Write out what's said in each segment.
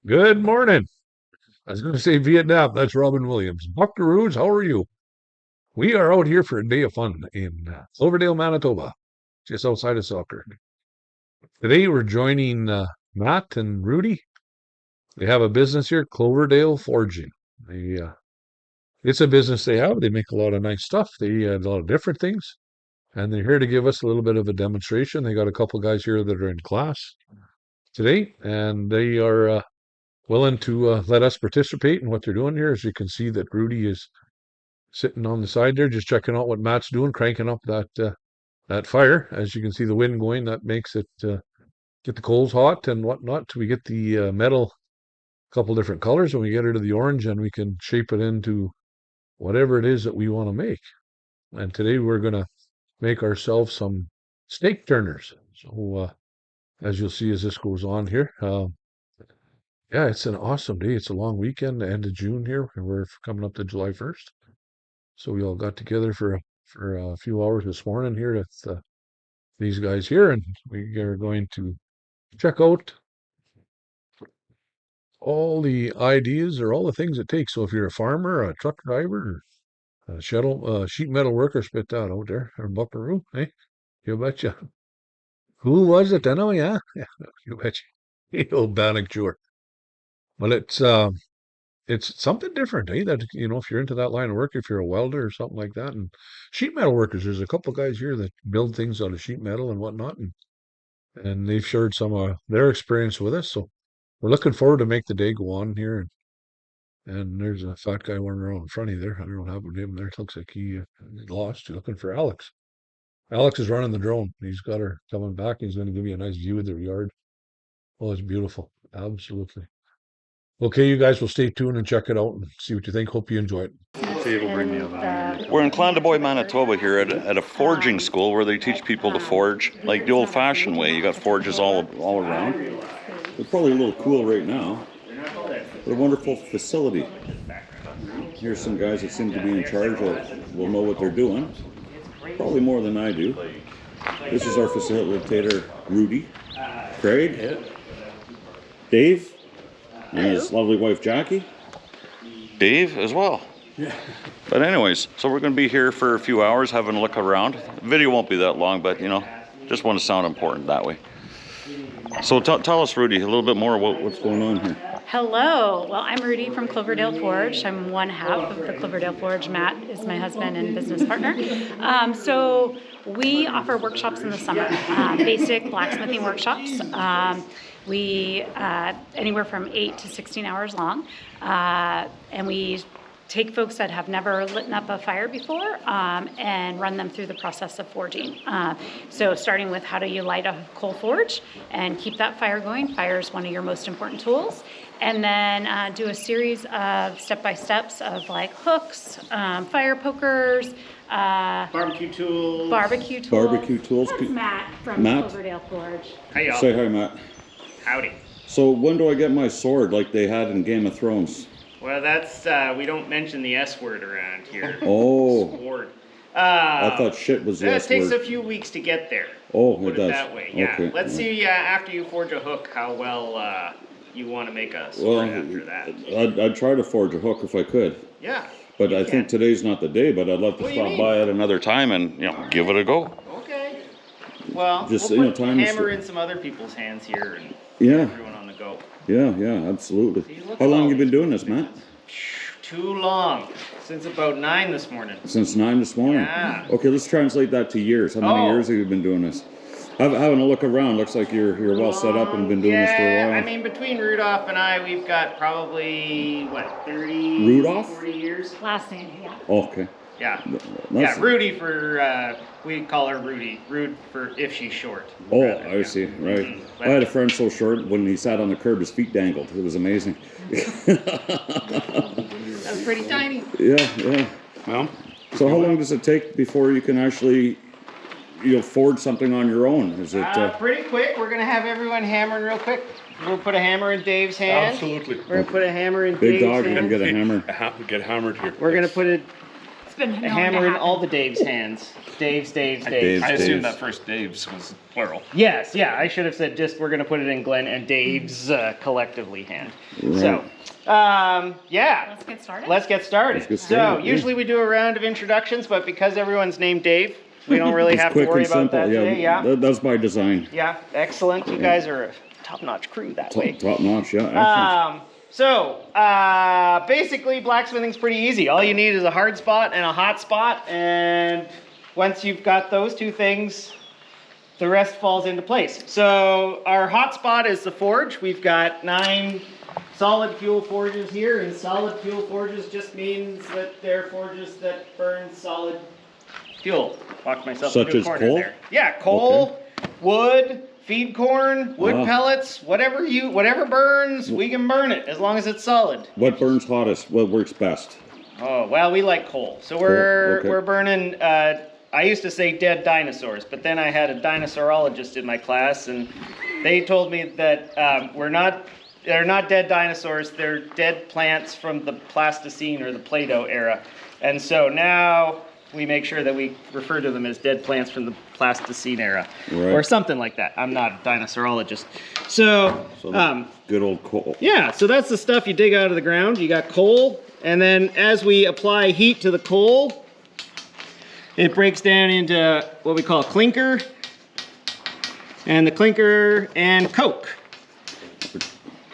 Good morning. I was going to say Vietnam. That's Robin Williams. Buckaroos, how are you? We are out here for a day of fun in Cloverdale, Manitoba, just outside of Selkirk. Today we're joining Matt and Rudy. They have a business here, Cloverdale Forging. It's a business they have. They make a lot of nice stuff. They a lot of different things, and they're here to give us a little bit of a demonstration. They got a couple guys here that are in class today, and they are willing to let us participate in what they're doing here. As you can see, that Rudy is sitting on the side there, just checking out what Matt's doing, cranking up that fire. As you can see, the wind going, that makes it get the coals hot and whatnot. We get the metal a couple different colors, and we get it to the orange, and we can shape it into whatever it is that we want to make. And today we're gonna make ourselves some steak turners. So as you'll see as this goes on here, yeah, it's an awesome day. It's a long weekend, the end of June here. We're coming up to July 1st. So we all got together for a few hours this morning here with these guys here, and we are going to check out all the ideas or all the things it takes. So if you're a farmer, a truck driver, a sheet metal worker, spit that out there, or buckaroo, hey, you betcha. Who was it? I know, yeah, yeah, you betcha. You old Bannock Jewar. Well, it's something different, eh? That if you're into that line of work, if you're a welder or something like that, and sheet metal workers, there's a couple guys here that build things out of sheet metal and whatnot, and they've shared some of their experience with us. So we're looking forward to make the day go on here. And there's a fat guy wandering around in front of you there. I don't know what happened to him there. It looks like he lost. You're looking for Alex. Alex is running the drone. He's got her coming back. He's going to give you a nice view of their yard. Oh, it's beautiful. Absolutely. Okay, you guys will stay tuned and check it out and see what you think. Hope you enjoy it. We're in Clandeboye, Manitoba here at a forging school where they teach people to forge like the old-fashioned way. You got forges all around. They're probably a little cool right now. But a wonderful facility. Here's some guys that seem to be in charge that will know what they're doing. Probably more than I do. This is our facilitator, Rudy, Craig, Dave, and his lovely wife, Jackie. Dave as well. Yeah. But anyways, so we're going to be here for a few hours having a look around. The video won't be that long, but just want to sound important that way. So tell us, Rudy, a little bit more about what's going on here. Hello. Well, I'm Rudy from Cloverdale Forge. I'm one half of the Cloverdale Forge. Matt is my husband and business partner. So we offer workshops in the summer, basic blacksmithing workshops. We anywhere from 8 to 16 hours long, and we take folks that have never lit up a fire before and run them through the process of forging. So starting with how do you light a coal forge and keep that fire going. Fire is one of your most important tools. And then do a series of step-by-steps of like hooks, fire pokers, barbecue tools. Barbecue tools. That's Matt from Cloverdale Forge. Hey, y'all. Say hi, Matt. Howdy. So when do I get my sword like they had in Game of Thrones? Well, that's, we don't mention the S word around here. Oh. Sword. I thought shit was the S word. It takes a few weeks to get there. Oh, Put it does. that way. Yeah. Okay. Let's see after you forge a hook how well you want to make a sword after that. I'd try to forge a hook if I could. Yeah. But I think today's not the day, but I'd love to stop by at another time and give it a go. Okay. Well, Just, we'll put time hammer in some other people's hands here and get everyone on the go. Yeah, absolutely. How long have you been doing this, Matt? Too long. Since about 9 this morning. Since 9 this morning? Yeah. Okay, let's translate that to years. How many years have you been doing this? Having a look around, looks like you're well set up and been doing this for a while. I mean, between Rudolph and I, we've got probably, 30, 40 years? Last name, yeah. Okay. Yeah. Yeah, Rudy for, we call her Rudy. Rude for if she's short. Oh, I see, right. Mm-hmm. I had a friend so short, when he sat on the curb, his feet dangled. It was amazing. That was pretty tiny. Yeah. Well. So how long does it take before you can actually forge something on your own? Is it pretty quick? We're gonna have everyone hammering real quick. We'll put a hammer in Dave's hand. Absolutely. We're gonna put a hammer in Big Dave's dog, hand. you can get a hammer. Get hammered here. We're gonna put it. been known to hammer in happen. all the Dave's hands. Dave's. Dave's. I assumed that first Dave's was plural. Yes, yeah, I should have said just we're going to put it in Glenn and Dave's collectively hand. Right. So, yeah. Let's get started. Let's get started. Let's get So, started, yeah. usually we do a round of introductions, but because everyone's named Dave, we don't really It's have to quick worry and about simple. that today. Yeah. That's by design. Yeah, excellent. You guys are a top-notch crew that way. Top notch, yeah. Excellent. Basically, blacksmithing's pretty easy. All you need is a hard spot and a hot spot, and once you've got those two things, the rest falls into place. So our hot spot is the forge. We've got 9 solid fuel forges here, and solid fuel forges just means that they're forges that burn solid fuel. Locked myself Such into a as corner coal? there. Yeah, coal, wood, feed corn, wood pellets, whatever burns, we can burn it as long as it's solid. What burns hottest? What works best? Oh, well, we like coal. So we're burning, I used to say dead dinosaurs, but then I had a dinosaurologist in my class, and they told me that they're not dead dinosaurs, they're dead plants from the Pleistocene or the Plato era. And so now we make sure that we refer to them as dead plants from the Pleistocene era, Right. or something like that. I'm not a dinosaurologist. So Good old coal. yeah, so that's the stuff you dig out of the ground. You got coal, and then as we apply heat to the coal, it breaks down into what we call clinker, and the clinker and coke.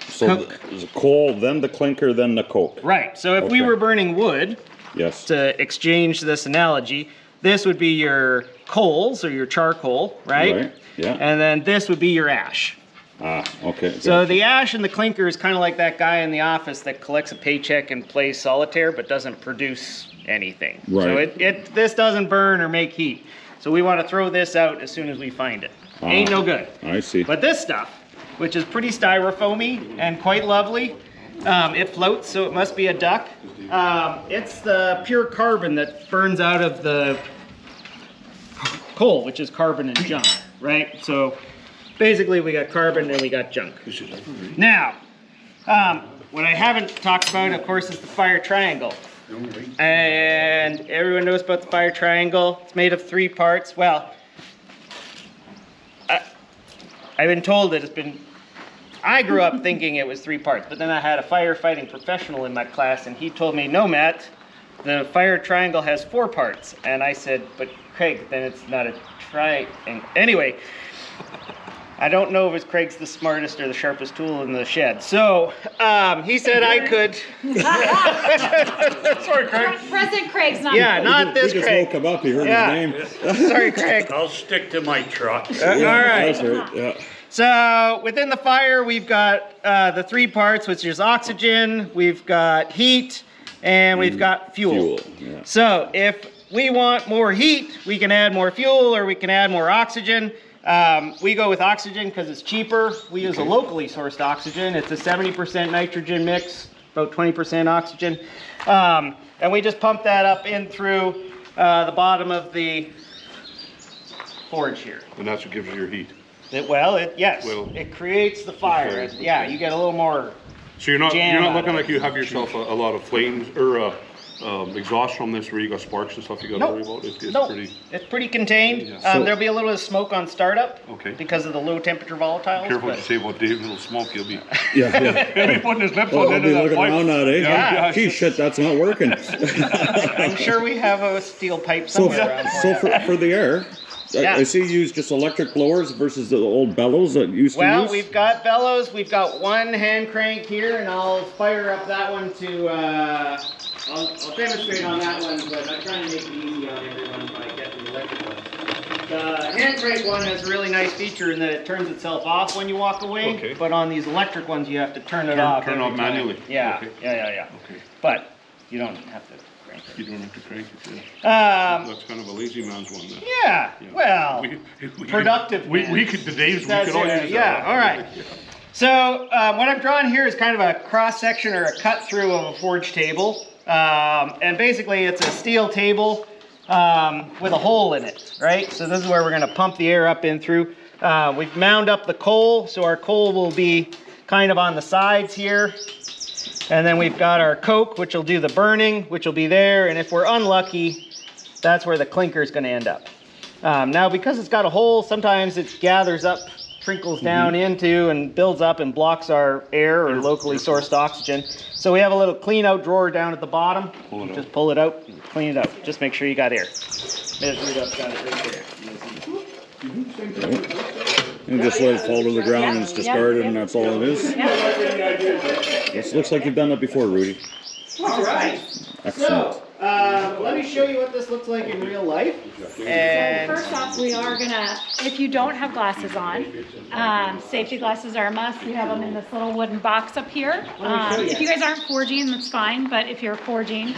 So Coke. the coal, then the clinker, then the coke. Right, so if we Okay. were burning wood, Yes. to exchange this analogy, this would be your coals or your charcoal, right? Right, yeah. And then this would be your ash. Ah, okay. So gotcha. the ash and the clinker is kind of like that guy in the office that collects a paycheck and plays solitaire but doesn't produce anything. So Right. this doesn't burn or make heat. So we want to throw this out as soon as we find it. Ain't no good. I see. But this stuff, which is pretty styrofoamy and quite lovely, it floats, so it must be a duck. It's the pure carbon that burns out of the coal, which is carbon and junk, right? So basically we got carbon and we got junk. Now, what I haven't talked about, of course, is the fire triangle. And everyone knows about the fire triangle. It's made of 3 parts. Well, I've been told that I grew up thinking it was 3 parts, but then I had a firefighting professional in my class, and he told me, no, Matt, the fire triangle has 4 parts. And I said, but Craig, then it's not a triangle. Anyway, I don't know if Craig's the smartest or the sharpest tool in the shed. So he said I could. Sorry, Craig. Present Craig's not. Yeah, not this We just Craig. woke him up. He heard Yeah. his name. Sorry, Craig. I'll stick to my truck. All right. That's right. Yeah. So within the fire, we've got the 3 parts, which is oxygen, we've got heat, and we've got fuel. Yeah. So if we want more heat, we can add more fuel or we can add more oxygen. We go with oxygen because it's cheaper. We use a locally sourced oxygen. It's a 70% nitrogen mix, about 20% oxygen. And we just pump that up in through the bottom of the forge here. And that's what gives you your heat. Yes, Well, it creates the fire. okay. Yeah, you get a little more. So you're not Jam out looking of like you have yourself a lot of flames or exhaust from this where you got sparks and stuff you got to Nope. worry about. It's No, pretty. it's pretty contained. Yeah. So- There'll be a little bit of smoke on startup. Okay. Because of the low temperature volatiles. Careful what but- you say about Dave. It'll smoke. He'll be. Yeah. He'll be putting his lips Well, on I'll the be end of that looking around pipe. that, eh? Yeah. Gee, shit, that's not working. I'm sure we have a steel pipe So, somewhere around. so for the air, Yeah. I see you use just electric blowers versus the old bellows that you used to Well, use. we've got bellows. We've got one hand crank here, and I'll fire up that one to. I'll demonstrate on that one, but I'm trying to make it easy on everyone by getting the electric one. The hand crank one has a really nice feature in that it turns itself off when you walk away. Okay. But on these electric ones, you have to turn it off. Turn every off time. manually. Yeah, Okay. yeah. Okay. But you don't have to crank You don't have to crank it. it. That's kind of a lazy man's one. Then. Yeah. Well. We Productive We man. could the Daves. We That's could all it, use yeah, that. all right. So what I'm drawing here is kind of a cross section or a cut through of a forge table. And basically it's a steel table with a hole in it, right? So this is where we're going to pump the air up in through. We've mound up the coal, so our coal will be kind of on the sides here. And then we've got our coke, which will do the burning, which will be there. And if we're unlucky, that's where the clinker is going to end up. Now, because it's got a hole, sometimes it gathers up, trickles down into and builds up and blocks our air or locally sourced oxygen. So we have a little clean out drawer down at the bottom. Just pull it out, clean it out. Just make sure you got air. Measure it up, got it right there. And just let it fall to the ground and it's discarded and that's all it is? This looks like you've done that before, Rudy. All right. Excellent. So, let me show you what this looks like in real life. And So first off, we are gonna, if you don't have glasses on, safety glasses are a must. We have them in this little wooden box up here. If you guys aren't forging, that's fine, but if you're forging,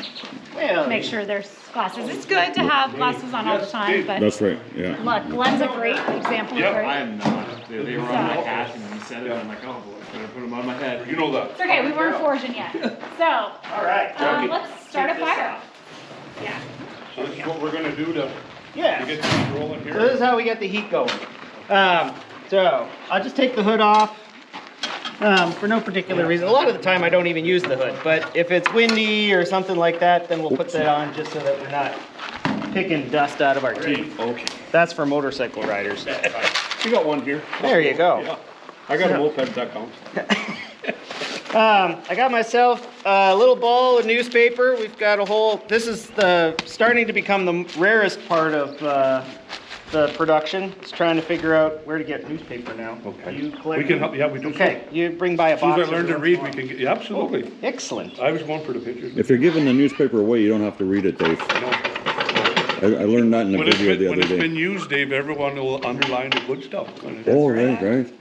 make sure there's glasses. It's good to have glasses on all the time, but That's right, yeah. look, Glenn's a great example of I great. am not. They were on my hat and you said it, and I'm like, oh boy, I'm gonna put them on my head. You know that. It's okay, we weren't forging yet. So, all right. let's start a fire. Yeah. So this is what we're gonna do to Yeah. get things rolling So here. this is how we get the heat going. So I'll just take the hood off for no particular reason. A lot of the time I don't even use the hood, but if it's windy or something like that, then we'll put that on just so that we're not picking dust out of our teeth. Okay. That's for motorcycle riders. You got one here. There you go. Yeah. I got a moped, that counts. I got myself a little ball of newspaper. We've got a whole, this is starting to become the rarest part of the production. It's trying to figure out where to get newspaper now. Okay. You collect We can help, yeah, we do. Okay, you bring by a As soon box. as I learn to read, we can get, yeah, absolutely. Excellent. I was going for the pictures. If you're giving the newspaper away, you don't have to read it, Dave. I learned that in the When it's video been, the when other it's been day. used, Dave, everyone will underline the good stuff. Oh, right.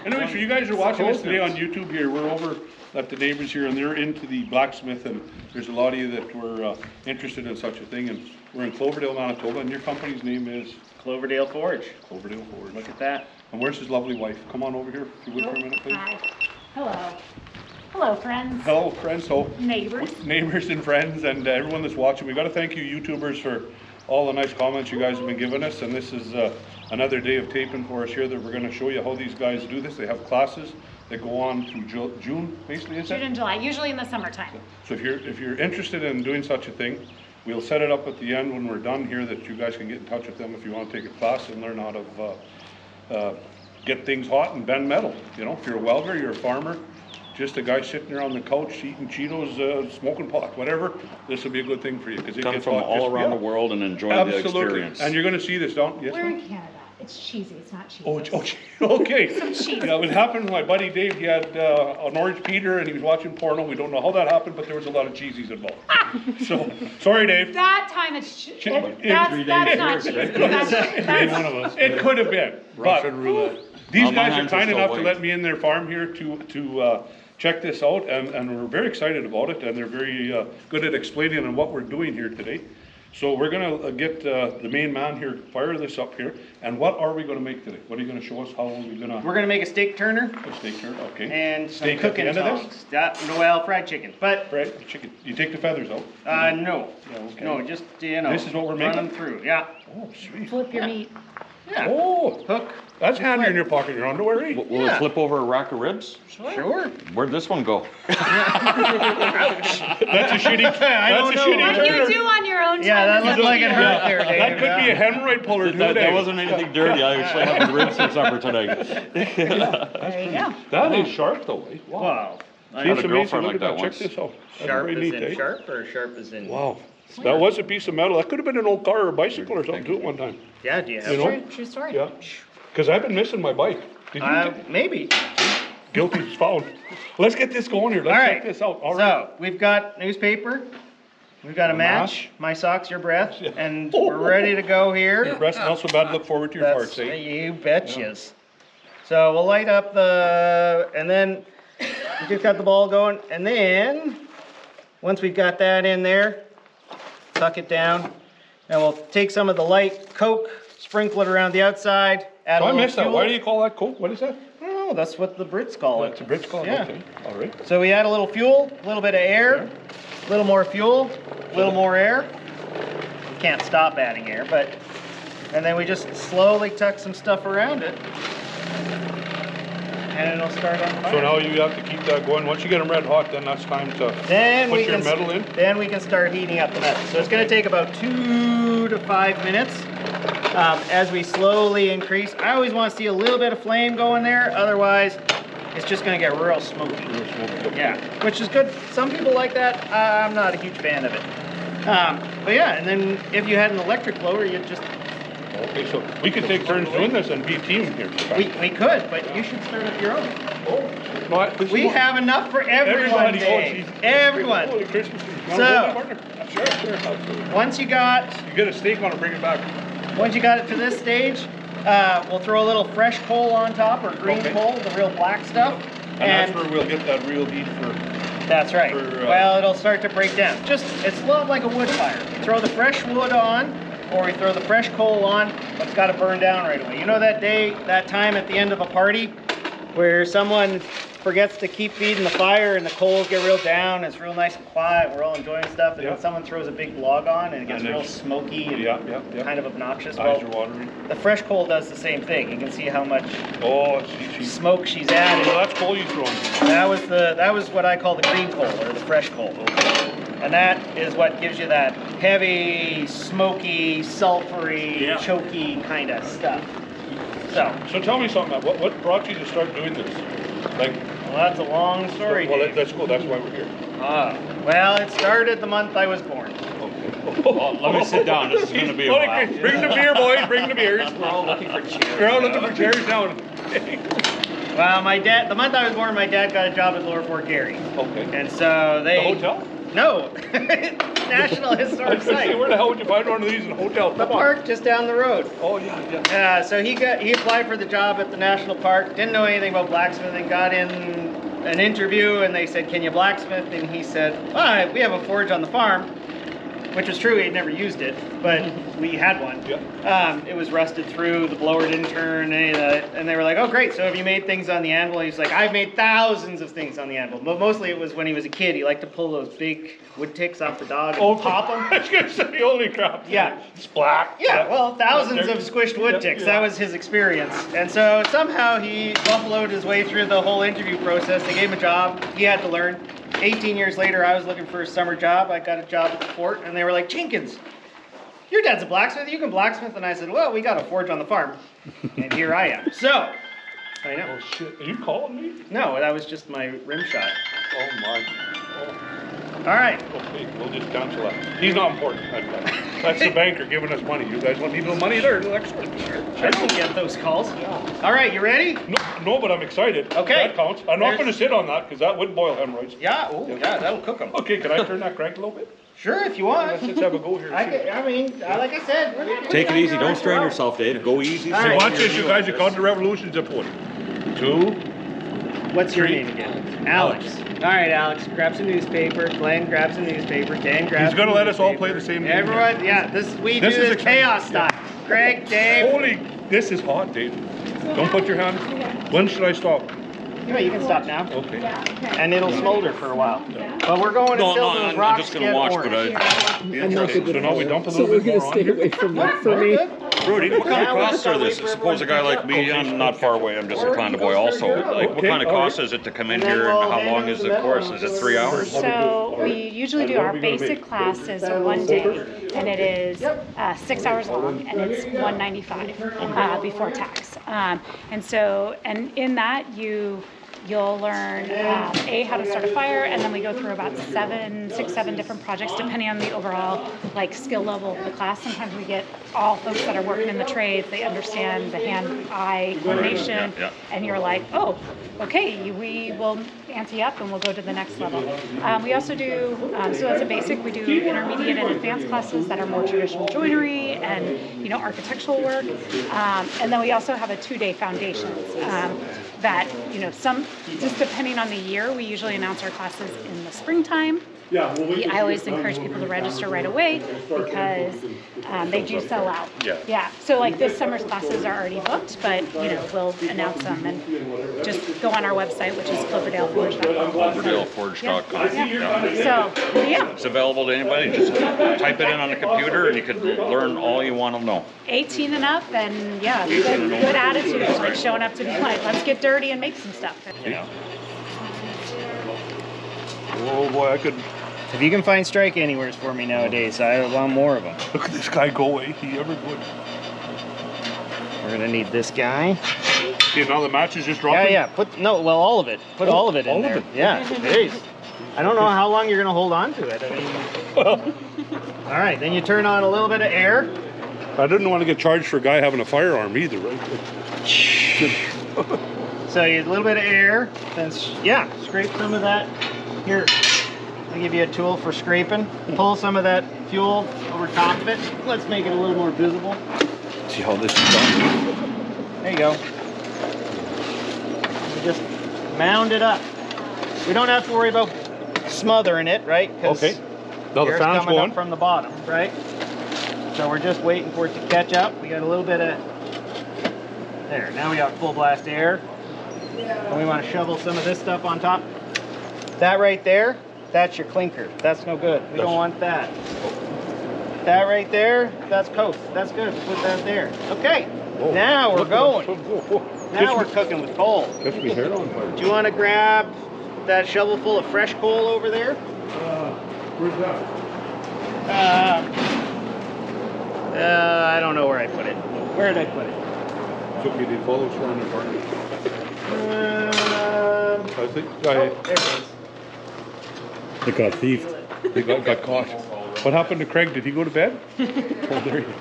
Anyway, so you guys are watching this today on YouTube here. We're over at the neighbors here and they're into the blacksmith and there's a lot of you that were interested in such a thing. And we're in Cloverdale, Manitoba, and your company's name is? Cloverdale Forge. Cloverdale Forge. Look at that. And where's his lovely wife? Come on over here, if you would, for a minute, please. Hi. Hello. Hello, friends. Hello, friends. So, Neighbors. neighbors and friends and everyone that's watching. We got to thank you YouTubers for all the nice comments you guys have been giving us, and this is another day of taping for us here that we're going to show you how these guys do this. They have classes that go on through June, basically, is it? June and July, usually in the summertime. So if you're interested in doing such a thing, we'll set it up at the end when we're done here that you guys can get in touch with them if you want to take a class and learn how to get things hot and bend metal. You know, if you're a welder, you're a farmer, just a guy sitting there on the couch eating Cheetos, smoking pot, whatever, this will be a good thing for you because it Come gets from hot. all around the world and enjoy the Absolutely. experience. And you're going to see this, don't you? Yes, We're ma'am? in Canada. It's cheesy, it's not cheesy. Okay. cheese. Yeah, it happened with my buddy Dave. He had an orange Peter and he was watching porno. We don't know how that happened, but there was a lot of cheesies involved. So, sorry, Dave. That time it's, that's not cheesy. That's, It could have been. But Russian roulette. these My guys are hands kind still enough to white. let me in their farm here to check this out, and we're very excited about it, and they're very good at explaining on what we're doing here today. So we're gonna get the main man here, fire this up here, and what are we gonna make today? What are you gonna show us? How are we gonna? We're gonna make a steak turner A steak turn, okay. and some Steak at the cooking end of this? tongs. Well, fried chicken, but Right, chicken. You take the feathers out? no, Yeah, okay. no, just you know. This is what we're run making? them through. Yeah, Oh, sweet. flip your meat. yeah. Oh, Hook. that's handy in your pocket, in your underwear, eh? Will it flip over a rack of ribs? Sure. Where'd this one go? That's a shitty, I don't that's a know. shitty What do you turner. do on your own time? Yeah, that as a looked like it leader? hurt there, Dave. That could be a hemorrhoid puller too, That Dave. wasn't anything dirty. I actually had the ribs for supper tonight. There you go. That is sharp though, eh? Wow. Wow. I had It's a amazing. girlfriend Look like at that Check once. this out. That's Sharp very as neat, in eh? sharp or sharp as in? Wow. That was a piece of metal. That could have been an old car or a bicycle or something too at one time. Yeah, do you have You know? one? True story. Yeah. Because I've been missing my bike. Did you? Maybe. Guilty as found. Let's get this going here. Let's All check right. this out. All right. So we've got newspaper. We've got a match. My socks, your breath, and we're ready to go here. Rest not so bad. Look forward to your That's, farts, eh? you betches. So we'll light up and then we just got the ball going, and then once we've got that in there, tuck it down, and we'll take some of the light Coke, sprinkle it around the outside, add So a I little missed that. fuel. Why do you call that Coke? What is that? Oh, that's what the Brits call it. It's a British call. Yeah. Okay. All right. So we add a little fuel, a little bit of air, a little more fuel, a little more air. We can't stop adding air, and then we just slowly tuck some stuff around it. and it'll start on fire. So now you have to keep that going. Once you get them red hot, then that's time to Then put we your can metal in. Then we can start heating up the metal. So it's going to take about 2 to 5 minutes as we slowly increase. I always want to see a little bit of flame going there, otherwise it's just going to get real smoky. Yeah, which is good. Some people like that. I'm not a huge fan of it. But yeah, and then if you had an electric blower, you'd just... Okay, so we could take turns doing this and be a team here. We could, but you should start up your own. No, We have enough for everyone, Dave. Everyone. Holy Christmas. So- Sure, absolutely. Once you get a steak on it, bring it back. it to this stage, we'll throw a little fresh coal on top, or green coal, the real black stuff. And that's where we'll get that real heat for... That's right. Well, it'll start to break down. It's a lot like a wood fire. We throw the fresh wood on, or we throw the fresh coal on, but it's got to burn down right away. You know that time at the end of a party where someone forgets to keep feeding the fire and the coals get real down, it's real nice and quiet, we're all enjoying stuff, and then someone throws a big log on and it gets real smoky and kind of obnoxious. Eyes are watering. The fresh coal does the same thing. You can see how much She's smoke she's added. So that's coal you throw in. That was what I call the green coal, or the fresh coal. And that is what gives you that heavy, smoky, sulfury, choky kind of stuff. So tell me something, Matt. What brought you to start doing this? Well, that's a long story. Well, that's cool. That's why we're here. Well, it started the month I was born. Well, let me sit down. This is going to be a while. Bring the beer, boys. Bring the beers. We're all looking for chairs. We're all looking for chairs now. Well, the month I was born, my dad got a job at Lower Fort Garry. Okay. And so they... The hotel? No. National Historic Site. Where the hell would you find one of these in a hotel? The park just down the road. Oh, yeah. So he applied for the job at the national park, didn't know anything about blacksmithing, got in an interview, and they said, "Can you blacksmith?" And he said, "Well, we have a forge on the farm," which was true. He had never used it, but we had one. Yeah. It was rusted through, the blower didn't turn, any of that, and they were like, "Oh, great, so have you made things on the anvil?" And he's like, "I've made thousands of things on the anvil," but mostly it was when he was a kid. He liked to pull those big wood ticks off the dog and pop them. I was going to say, holy crap. Yeah. Splat. Yeah, well, thousands of squished wood ticks. That was his experience. And so somehow he buffaloed his way through the whole interview process. They gave him a job. He had to learn. 18 years later, I was looking for a summer job. I got a job at the fort, and they were like, "Jenkins, your dad's a blacksmith. You can blacksmith." And I said, "Well, we got a forge on the farm." And here I am. So, I know. Oh, shit. Are you calling me? No, that was just my rim shot. Oh, my. All right. Okay, we'll just cancel that. He's not important. That's the banker giving us money. You guys want need a little money there? I don't get those calls. All right, you ready? No, but I'm excited. Okay. That counts. I'm not going to sit on that because that would boil hemorrhoids. Yeah, that'll cook them. Okay, can I turn that crank a little bit? Sure, if you want. Let's have a go here. Like I said, Take it easy. Don't strain yourself, Dave. Go easy. All right. Watch this, you guys. You caught the revolutions at 1, 2. What's your name again? Alex. All right, Alex, grab some newspaper. Glenn grabs a newspaper. Dan grabs. He's going to let us all play the same game. Everyone, yeah, this is exciting. chaos style. Greg, Dave. This is hot, Dave. Don't put your hand. When should I stop? You can stop now. Okay. And it'll smolder for a while. But we're going until those I'm rocks just going get to watch, orange. So now we dump a little So we're bit more gonna on. stay away from that for me. Rudy, what kind of Yeah, costs are this? Suppose a guy like me, I'm not far away, I'm just a Clandeboy also. Like, what kind of cost is it to come in here and how long is the course? Is it 3 hours? So we usually do our basic class is 1 day, and it is 6 hours long, and it's $195 before tax. And in that you'll learn how to start a fire, and then we go through about 6-7 different projects depending on the overall skill level of the class. Sometimes we get all folks that are working in the trades, they understand the hand-eye coordination, and you're like, oh, okay, we will ante you up and we'll go to the next level. We also do, so that's a basic, we do intermediate and advanced classes that are more traditional joinery and architectural work, and then we also have a 2-day foundations that, just depending on the year, we usually announce our classes in the springtime. I always encourage people to register right away because they do sell out. Yeah. So this summer's classes are already booked, but we'll announce them and just go on our website, which is cloverdaleforge.com. Cloverdaleforge.com. So yeah. It's available to anybody. Just type it in on the computer and you can learn all you want to know. 18 and up, and good attitude, showing up to be like, let's get dirty. dirty and make some stuff. You know, Oh boy, I could. if you can find strike anywheres for me nowadays, I want more of them. Look at this guy go, eh? He ever good. We're gonna need this guy. Okay, now the match is just Yeah, dropping? yeah. Well, all of it. Put all of it in all of there. it? Yeah. Jeez. I don't know how long you're gonna hold on to it. I mean, all right. Then you turn on a little bit of air. I didn't want to get charged for a guy having a firearm either, right? So you a little bit of air. Then yeah, scrape some of that. Here, I'll give you a tool for scraping. Pull some of that fuel over top of it. Let's make it a little more visible. See how this is done? There you go. You just mound it up. We don't have to worry about smothering it, right? 'Cause Okay. Now the air's fan's coming going. up from the bottom, right? So we're just waiting for it to catch up. We got a little bit of there. Now we got full blast air. And we want to shovel some of this stuff on top. That right there, that's your clinker. That's no good. We don't want that. That right there, that's coke. That's good. Put that there. Okay. Whoa. Now we're Look, going. whoa. Now we're cooking with coal. Catch me hair on fire. Do you want to grab that shovel full of fresh coal over there? Where's that? I don't know where I put it. Where did I put it? It's okay, they follow us around the park. I think There it is. It got thieved. they got caught. What happened to Craig? Did he go to bed? Oh, there he is.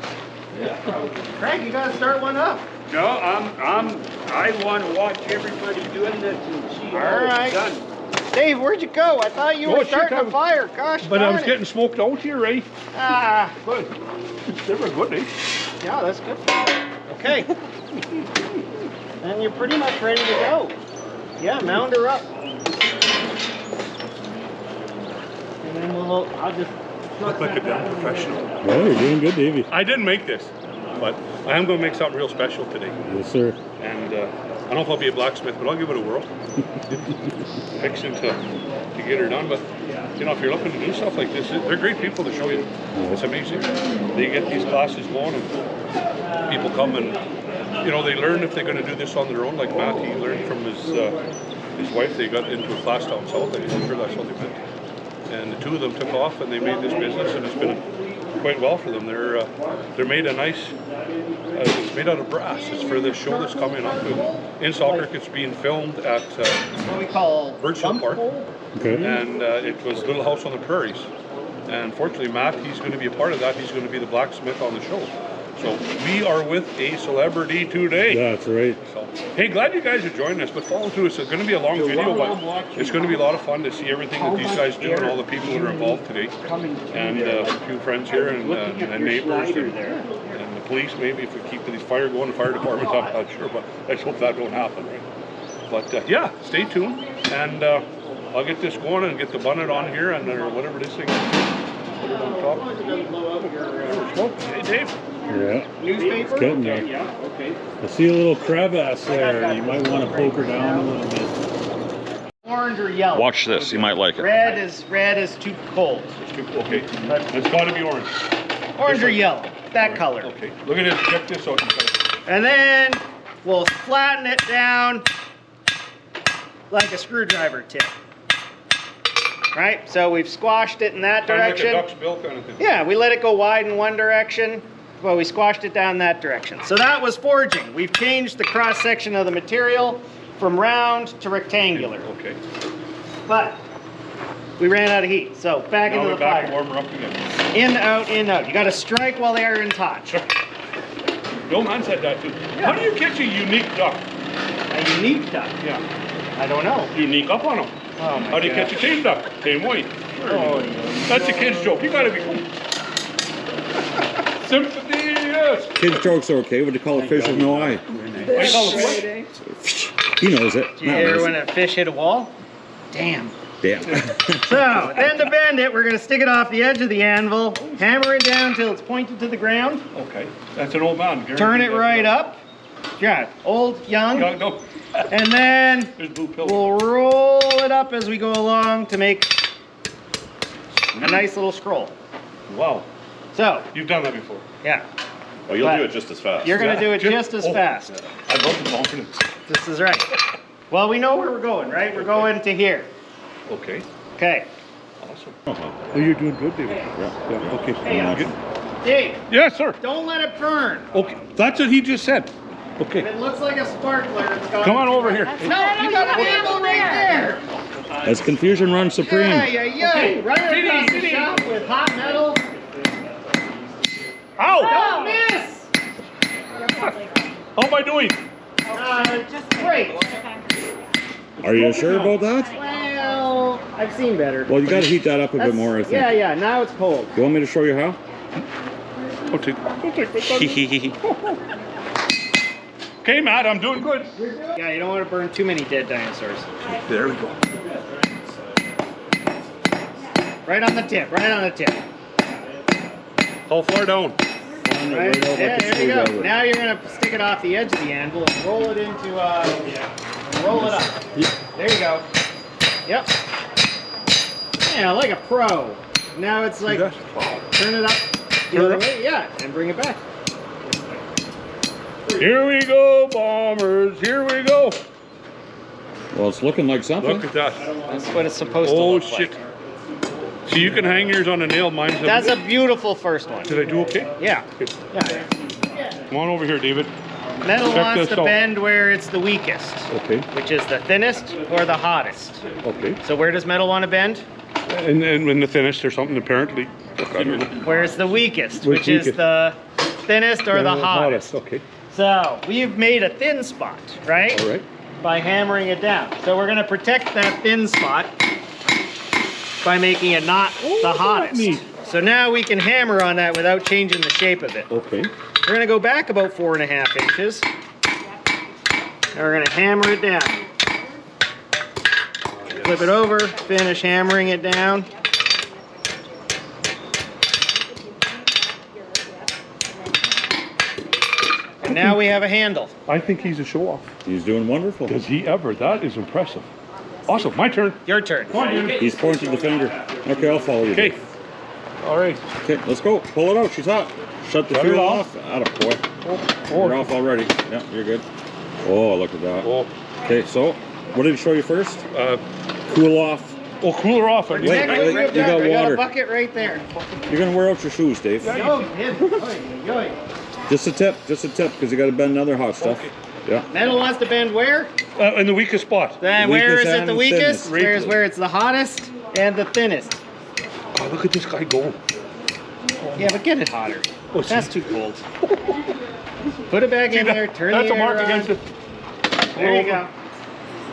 Craig, you gotta start one up. No, I want to watch everybody doing this and see All how right. it's done. Dave, where'd you go? I thought you Oh, were shit, starting I a was- fire. Gosh But I darn was it. getting smoked out here, Ray. Ah, Good. They were good, eh? yeah, that's good. Okay. Then you're pretty much ready to go. Yeah, mound her up. And then I'll just Look like a damn professional. Oh, you're doing good, Davey. I didn't make this, but I am going to make something real special today. Yes, sir. And I don't know if I'll be a blacksmith, but I'll give it a whirl. Fixing to get her done. But, you know, if you're looking to do stuff like this, they're great people to show you. It's amazing. They get these classes going and people come and, you know, they learn if they're going to do this on their own. Like Matt, he learned from his wife. They got into a class down south. I'm sure that's what they meant. And the two of them took off and they made this business, and it's been quite well for them. They're made a nice, it's made out of brass. It's for this show that's coming up in Selkirk. It's being filmed at what we call Birchill Park, Okay. and it was Little House on the Prairies. And fortunately, Matt, he's going to be a part of that. He's going to be the blacksmith on the show. So we are with a celebrity today. That's right. So, hey, glad you guys are joining us, but follow through. It's going to be a long video, but it's going to be a lot of fun to see everything that these guys do and all the people that are involved today. And a few friends here and neighbors and the police maybe if we keep these fire going, the fire department, I'm not sure, but let's hope that don't happen, right? But yeah, stay tuned, and I'll get this going and get the bonnet on here and or whatever this thing is. Put it on top. Smoke. Hey, Dave. Yeah. newspaper. Getting there. Yeah, okay. I see a little crevasse there. You might want to poke her down a little bit. Orange or yellow. Watch this. You might like it. Red is too cold. It's too, okay. It's got to be orange. Orange or yellow, that color. Okay. Look at this. Check this out. And then we'll flatten it down like a screwdriver tip. Right? So we've squashed it in that Kind of like a direction. duck's bill kind of thing. Yeah, we let it go wide in one direction, but we squashed it down that direction. So that was forging. We've changed the cross section of the material from round to rectangular. Okay. But we ran out of heat, so back Now into we're the back fire. and warm her up again. In, out, in, out. You gotta strike while the iron's hot. Bill Mann said that too. How do you catch a unique duck? A unique duck. Yeah. I don't know. Unique up on them. Oh my How do you God. catch a tame duck? Tame white. Oh, That's a kid's joke. You gotta be cool. Sympathy, yes. Kids' jokes are okay. What do you call a fish with no eye? I call it what? He knows it. Did you hear when a fish hit a wall? Damn. Damn. So, then to bend it, we're gonna stick it off the edge of the anvil, hammer it down till it's pointed to the ground, Okay. That's an old man. turn it right up. Yeah, old, young, No. and then There's blue pill. we'll roll it up as we go along to make a nice little scroll. Wow. So, You've done that before. yeah, Well, you'll But do it just as fast. you're gonna Yeah. do it just as Oh. fast. I love the confidence. This is right. Well, we know where we're going, right? We're going to here. Okay. Okay. Awesome. Oh, you're doing good, David. Yeah. Okay. Hey, Dave. Yes, sir. Don't let it burn. Okay. That's what he just said. If Okay. it looks like a sparkler, it's got. Come on over here. No, you got a handle right there. As confusion runs supreme. Yeah. Right across the shop with hot metal. Ow! Don't miss. How am I doing? Just great. Are you sure about that? Well, I've seen better. Well, you got to heat that up a bit more, I think. Yeah. Now it's cold. You want me to show you how? Don't take that. Okay, Matt, I'm doing good. Yeah, you don't want to burn too many dead dinosaurs. There we go. Right on the tip. How far down? Right? Yeah, there you go. Now you're gonna stick it off the edge of the anvil and roll it into roll it up. There you go. Yep. Yeah, like a pro. Now it's like turn it up the other way, yeah, and bring it back. Here we go, bombers. Here we go. Well, it's looking like something. Look at that. That's what it's supposed to Oh, look shit. like. So you can hang yours on a nail. Mine's a... That's a beautiful first one. Did I do okay? Yeah. Come on over here, David. Metal Check wants this to out. bend where it's the weakest, Okay. which is the thinnest or the hottest. Okay. So where does metal want to bend? And in the thinnest, there's something apparently. I don't know. Where it's the weakest, Which which is weakest? the thinnest or the hottest. Okay. So we've made a thin spot, right? All right. By hammering it down. So we're going to protect that thin spot by making it not the hottest. neat. So now we can hammer on that without changing the shape of it. Okay. We're going to go back about 4.5 inches. And we're going to hammer it down. Flip it over, finish hammering it down. And now we have a handle. I think he's a show-off. He's doing wonderful. Does he ever? That is impressive. Awesome. My turn. Your turn. He's pointing the finger. Okay, I'll follow you. Okay. All right. Okay, let's go. Pull it out. She's hot. Shut the Shut it fuel off. off. Attaboy. You're off already. Yeah, you're good. Oh, look at that. Oh. Okay, so what did he show you first? Cool off. Oh, cooler off. Wait, you got I got water. a bucket right there. You're gonna wear out your shoes, Dave. Just a tip, because you got to bend another hot stuff. Okay. Yeah. Metal wants to bend where? In the weakest spot. Then where is Weakest it the and weakest? thinnest. Where's where it's the hottest and the thinnest. Oh, look at this guy go. Yeah, but get it hotter. Oh, That's too cold. Put it back in there, turn That's the a mark air on. against it. There you go.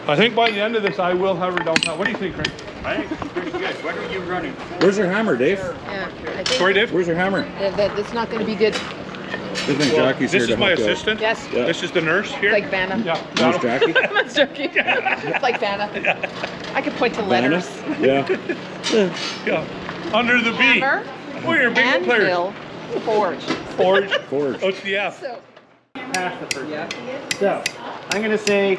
I think by the end of this, I will have her down. What do you think, Craig? I think it's pretty good. What are you running? Where's your hammer, Dave? Yeah, I think Sorry, Dave. Where's your hammer? that's not going to be good. I think Jackie's here This to is my help you out. assistant. Yes. Yeah. This is the nurse here. It's like Vanna. Yeah. Where's Jackie? That's joking. It's like Vanna. I could point to letters. Yeah. Yeah. Under the B. Hammer, Oh, you're a big player. anvil, forge. Forge. Forge. Oh, it's the F. So, Half the first. So I'm gonna say.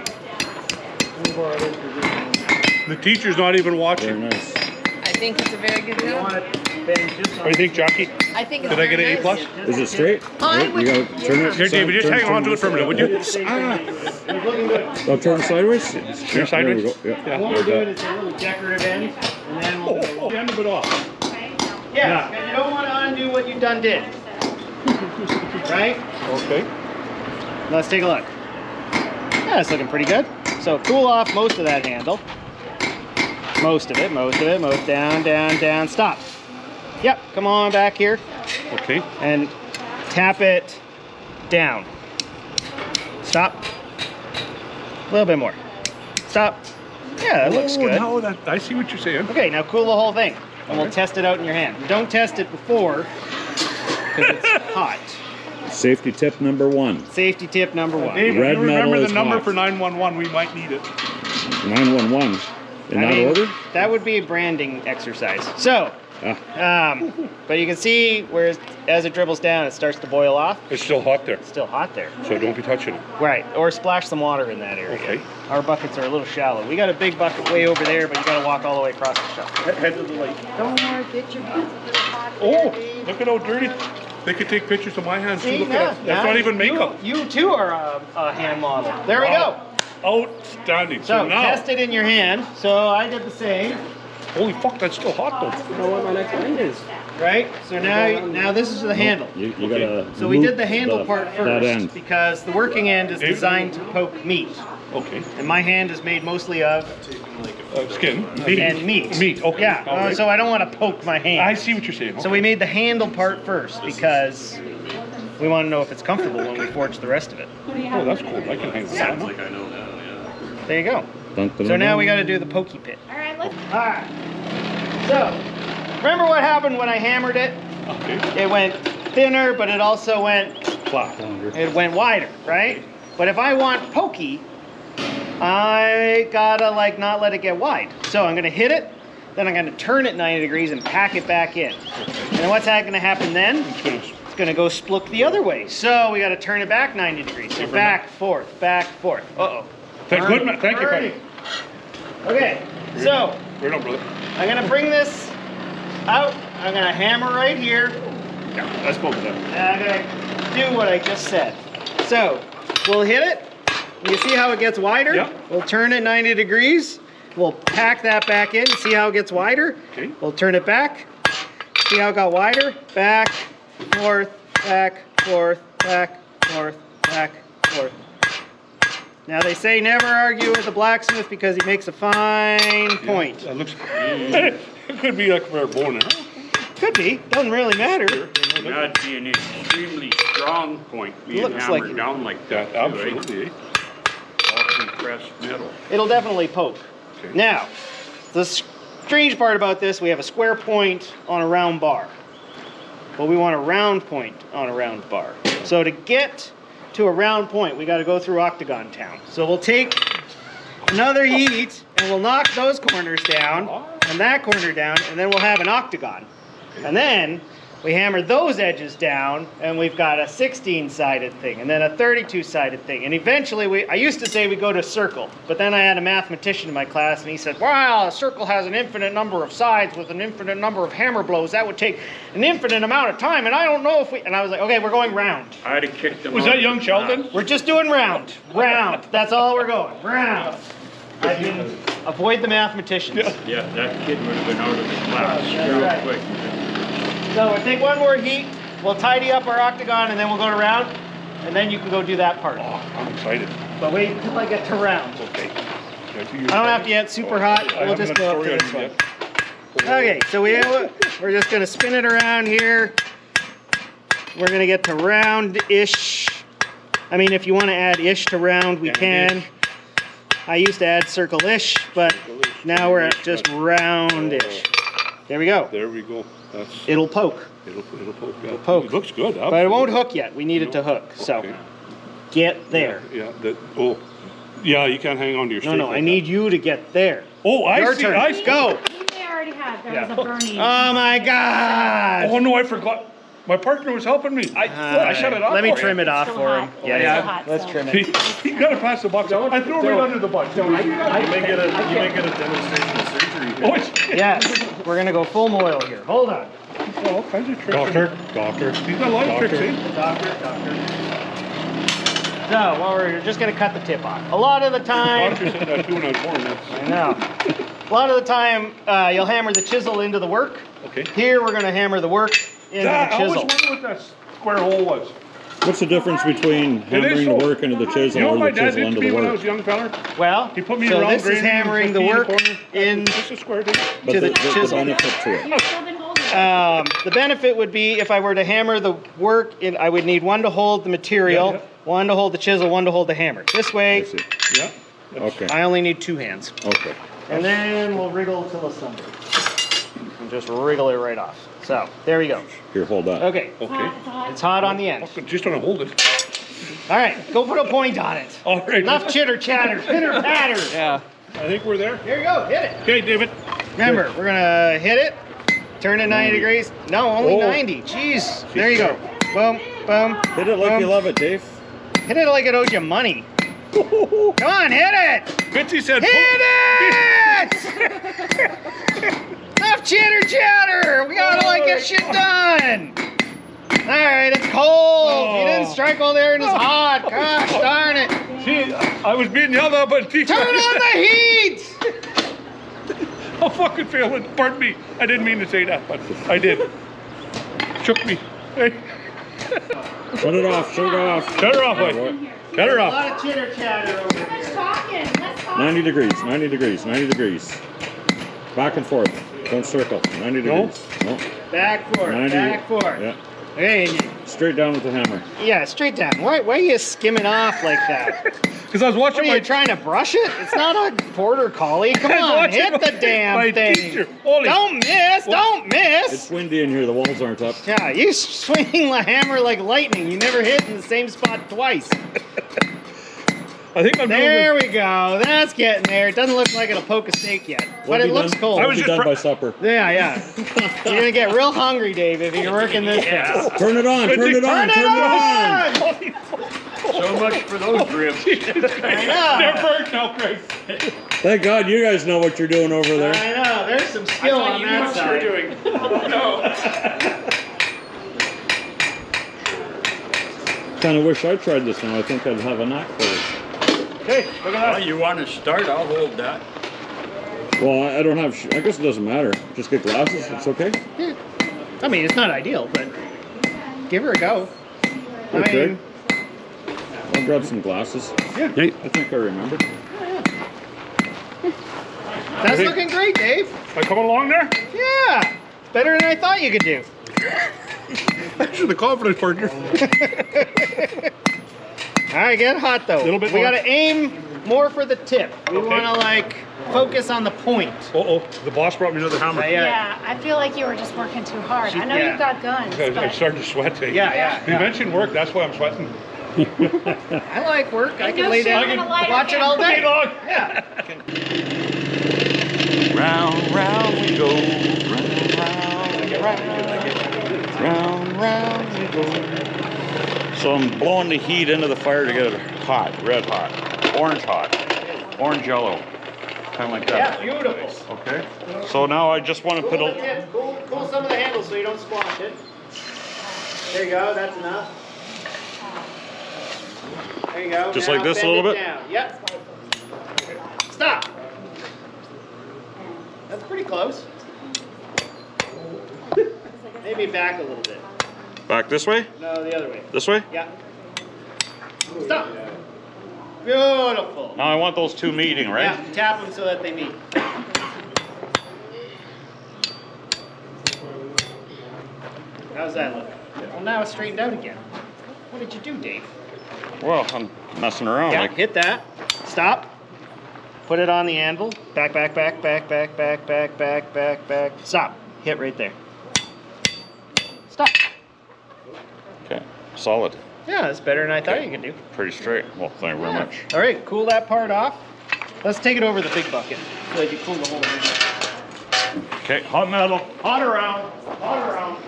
The teacher's not even Very watching. nice. I think it's a very good You deal. want to bend just What do you think, Jackie? I think it's Did I get very an A plus? nice. Is it straight? I Right, would- you gotta turn yeah. it. Here, David, just hang on to it for a minute, would you? He's looking good. I'll turn sideways. Turn Yeah, there we sideways? go. Yeah. Yeah. What we'll do is a little decorative end, and then we'll. Oh, the end of it off. Yeah, because you don't want to undo what you done did. Right? Okay. Let's take a look. Yeah, it's looking pretty good. So cool off most of that handle. Most of it, down, stop. Yep, come on back here Okay. and tap it down. Stop. A little bit more. Stop. Yeah, that looks Oh, good. no, I see what you're saying. Okay, now cool the whole thing, and we'll test it out in your hand. Don't test it before, because it's hot. Safety tip number 1. Safety tip number 1. Dave, Red if you remember metal the is number hot. for 911, we might need it. 911. In that order? That would be a branding exercise. So, Ah. but you can see where as it dribbles down, it starts to boil off. It's still hot there, It's still hot there. so don't be touching it. Right, or splash some water in that area. Okay. Our buckets are a little shallow. We got a big bucket way over there, but you gotta walk all the way across the shop. Head to the light. Don't worry, get your hands a little hot. Oh, look at how dirty. They could take pictures of my hands too. See, Look now- at that. That's now not even you- makeup. You too are a hand model. There we go. Outstanding. So now, test it in your hand. So I did the same. holy fuck, that's still hot though. You know what my next line is? Right? So now this is the handle. You gotta. So we did the handle part that first end. because the working end is designed to poke meat. Okay. And my hand is made mostly of Skin. and meat. Meat, okay. Yeah, all right. so I don't want to poke my hand. I see what you're saying. So we made the handle part first because we want to know if it's comfortable when we forge the rest of it. Oh, that's cool. I can hang that. Sounds like I know now, yeah. There you go. Dun, dun, So now dun. we got to do the pokey pit. All right, let's. All right. So remember what happened when I hammered it? Okay. It went thinner, but it also went Flat. it went wider, right? But if I want pokey, I gotta like not let it get wide. So I'm gonna hit it, then I'm gonna turn it 90 degrees and pack it back in. And then what's that gonna happen then? It's gonna go splook the other way. So we gotta turn it back 90 degrees. So back, forth, back, forth. Uh-oh. Thank goodness. Thank you, Patty. Okay, so Right on, brother. I'm gonna bring this out. I'm gonna hammer right here. Yeah, that's both of them. And I'm gonna do what I just said. So we'll hit it. You see how it gets wider? Yep. We'll turn it 90 degrees. We'll pack that back in. See how it gets wider? Okay. We'll turn it back. See how it got wider? Back, forth, back, forth, back, forth, back, forth. Now they say never argue with the blacksmith because he makes a fine point. That looks. It could be like for a bone. Could be. Doesn't really matter. That'd be an extremely strong point being Looks hammered like it. down like Yeah, that. absolutely. Eh? All compressed metal. It'll definitely poke. Okay. Now, the strange part about this, we have a square point on a round bar. But we want a round point on a round bar. So to get to a round point, we got to go through Octagon Town. So we'll take another heat and we'll knock those corners down and that corner down, and then we'll have an octagon. And then we hammer those edges down and we've got a 16-sided thing and then a 32-sided thing. And eventually I used to say we go to a circle, but then I had a mathematician in my class and he said, wow, a circle has an infinite number of sides with an infinite number of hammer blows. That would take an infinite amount of time, and I don't know if we... And I was like, okay, we're going round. I'd have kicked them Was out that of young the Sheldon? class. We're just doing round. Round. That's all we're going. Round. I can avoid the mathematicians. Yeah, that kid would have been out of the class That's real right. quick. So we'll take one more heat, we'll tidy up our octagon, and then we'll go to round, and then you can go do that part. Oh, I'm excited. But wait until I get to round. Okay. I don't have to get super hot, we'll just go up to this one. Okay, so we're just gonna spin it around here. We're gonna get to round-ish. I mean, if you wanna add ish to round, we can. I used to add circle-ish, but now we're at just round-ish. There we go. There we go. That's. It'll poke, It'll poke. Yeah. poke. It looks good. but it won't hook yet. We need it to hook, so Okay. get there. Yeah. Yeah. You can't hang on to your. No, stake no, like I that. need you to get there. Oh, I Your see. turn. I see. Go. They already had. There Yeah. was a burning. Oh my God. Oh no, I forgot. My partner was helping me. I shut it off. Let me for you. trim it off Still for hot. him. It's Yeah, still yeah. hot, Let's so. trim it. He got to pass the box. I threw it right under the box. You may get a demonstration of surgery here. Oh, it's, Yes, we're gonna go full moil here. Hold on. all kinds of tricks. Doctor. He's got a lot of tricks, eh? Doctor. So, well, we're just gonna cut the tip off. A lot of the time, Doctor said that too when I was born. I know. A lot of the time, you'll hammer the chisel into the work. Okay. Here, we're gonna hammer the work into That, the I always chisel. wondered what that square hole was. What's the difference between hammering the work into the chisel You know what my or the dad chisel did to into me the when I work? was a young fella? Well, He put me so around this is hammering the work in Just a square thing. But to the the chisel. benefit to it. Still been holding it. The benefit would be if I were to hammer the work, I would need one to hold the material, Yeah. one to hold the chisel, one to hold the hammer. This way, I see. Yeah. Okay. I only need two hands. Okay. And then we'll wriggle till assembly. And just wriggle it right off. So, there we go. Here, hold that. Okay, It's hot, it's hot. it's hot on the end. Just trying to hold it. All right, go put a point on it. All right. Enough chitter chatter, pitter patter. Yeah. I think we're there. Here you go, hit it. Okay, David. Remember, we're gonna hit it, turn it 90 degrees. No, only Oh. 90. Jeez. There you go. Boom, boom. Hit it like boom. you love it, Dave. Hit it like it owes you money. Come on, hit it! Bitsy said. Hit it! Enough chitter chatter! We gotta like get shit done! Alright, it's cold! You didn't strike while there and it's hot! Gosh darn it! See, I was being yelled at by the teacher. Turn on the heat! I'm fucking failing. Pardon me. I didn't mean to say that, but I did. Shook me. Hey. Shut it off, shut it off. Shut her off, boy. Shut her A off. lot of chitter chatter over here. Let's talking. 90 degrees, 90 degrees, 90 degrees. Back and forth. Don't circle. 90 degrees. No. Back forth, 90. back forth. Yeah. Hey, Straight down with the hammer. yeah, straight down. Why are you skimming off like that? Because I was What watching are my you trying to brush it? It's not a border collie. Come on, watching hit the damn my thing. teacher. Holy. Don't miss, don't miss. It's windy in here, the walls aren't up. Yeah, you swinging the hammer like lightning. You never hit in the same spot twice. I think I'm There doing we go. That's getting there. It doesn't look like it'll poke a steak yet, but it looks cold. I was Be just done by supper. Yeah, yeah. You're gonna get real hungry, Dave, if you're working this fast. Turn it on, turn it on, turn it on. So much for those ribs. I know. They're burnt now, Craig. Thank God you guys know what you're doing over there. I know. There's some skill on that side. doing. Oh no. Kind of wish I tried this now. I think I'd have a knack for it. Okay, look at Well, you want to start? I'll hold that. Well, I don't have. I guess it doesn't matter. Just get glasses. It's okay. Yeah. I mean, it's not ideal, but give her a go. Okay. I mean, I'll grab some glasses. Yeah. I think I remember. that's looking great, Dave. Am I coming along there? Yeah, better than I thought you could do. Thanks for the confidence, partner. All right, get hot though. Little bit we more. gotta aim more for the tip. We Okay. wanna like focus on the point. Uh-oh, the boss brought me another hammer. Yeah, I feel like you were just working too hard. I know Yeah. you've got guns, I but started to sweat. Hey. Yeah. You mentioned work, that's why I'm sweating. I like work. I can no lay shit, down I'm and gonna light watch a it all day. Long. Yeah. Round, round we go. Round, round we go. So I'm blowing the heat into the fire to get it hot, red hot, orange yellow, kind of like that. Yeah, beautiful. Okay. So now I just want to put Cool the a. tip. Cool some of the handles so you don't squash it. There you go. That's enough. There you go. Just Now like this a bend little it bit? down. Yep. Stop. That's pretty close. Maybe back a little bit. Back this way? No, the other way. This way? Yeah. Stop. Beautiful. Now I want those two meeting, right? Yeah, tap them so that they meet. How's that look? Well, now it's straightened out again. What did you do, Dave? Well, I'm messing around. Yeah, Like, hit that. Stop. Put it on the anvil. Back, back, back, back, back, back, back, back, back, back. Stop. Hit right there. Stop. okay, solid, Yeah, that's better than I thought you could do. pretty straight. Well, thank you very much. All right, cool that part off. Let's take it over the big bucket so that you cool the whole thing. Okay, hot metal. Hot around. Hot around.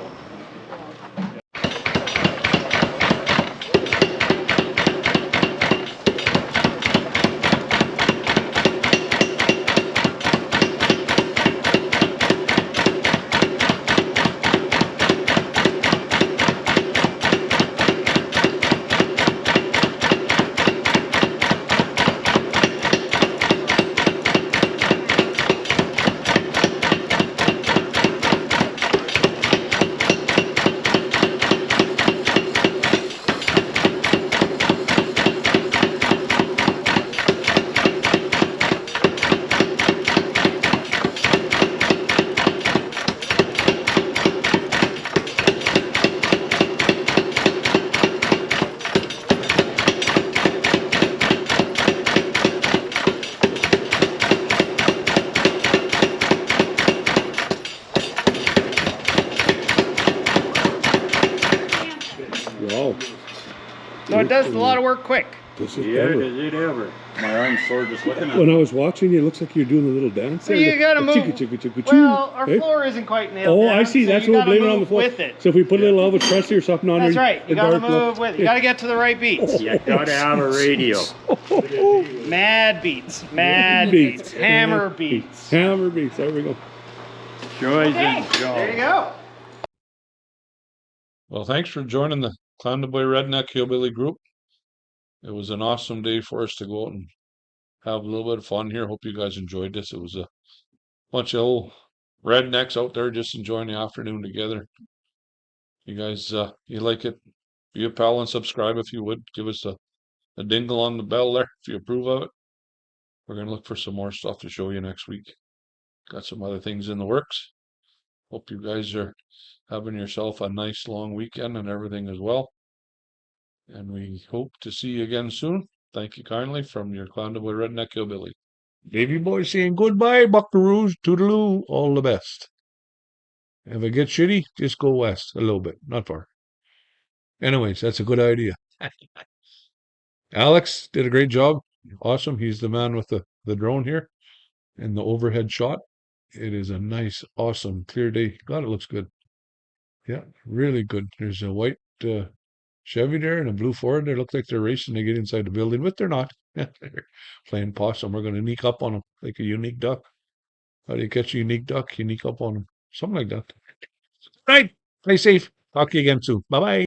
Wow. So it does a lot of work quick. This is Yeah, clever. does it ever? My arm's sore just looking at When it. I was watching you, it looks like you're doing a little dance there. You gotta move. Chicka, chicka, chicka, choo. Well, our Eh? floor isn't quite nailed Oh, down. I see. so That's you what we're gotta blaming on the move floor. with it. So if we put a little Elvis Presley or something on That's there, right. You the gotta dark look- move with it. You gotta get to the right beats. You gotta have a radio. Mad beats. Mad beats. Hammer beats. Hammer beats. There we go. Joys Okay. and There you joy. go. Well, thanks for joining the Clown the Boy Redneck Hillbilly group. It was an awesome day for us to go out and have a little bit of fun here. Hope you guys enjoyed this. It was a bunch of old rednecks out there just enjoying the afternoon together. You guys, you like it? Be a pal and subscribe if you would. Give us a dingle on the bell there if you approve of it. We're going to look for some more stuff to show you next week. Got some other things in the works. Hope you guys are having yourself a nice long weekend and everything as well. And we hope to see you again soon. Thank you kindly from your Clondaboy Redneck Hillbilly. Davey boy saying goodbye, buckaroos, toodaloo, all the best. If it gets shitty, just go west a little bit, not far. Anyways, that's a good idea. Alex did a great job. Awesome. He's the man with the drone here and the overhead shot. It is a nice, awesome, clear day. God, it looks good. Yeah, really good. There's a white Chevy there and a blue Ford there. Look like they're racing to get inside the building, but they're not. They're playing possum. We're going to sneak up on them like a unique duck. How do you catch a unique duck? You sneak up on them. Something like that. Right. Stay safe. Talk to you again soon. Bye-bye.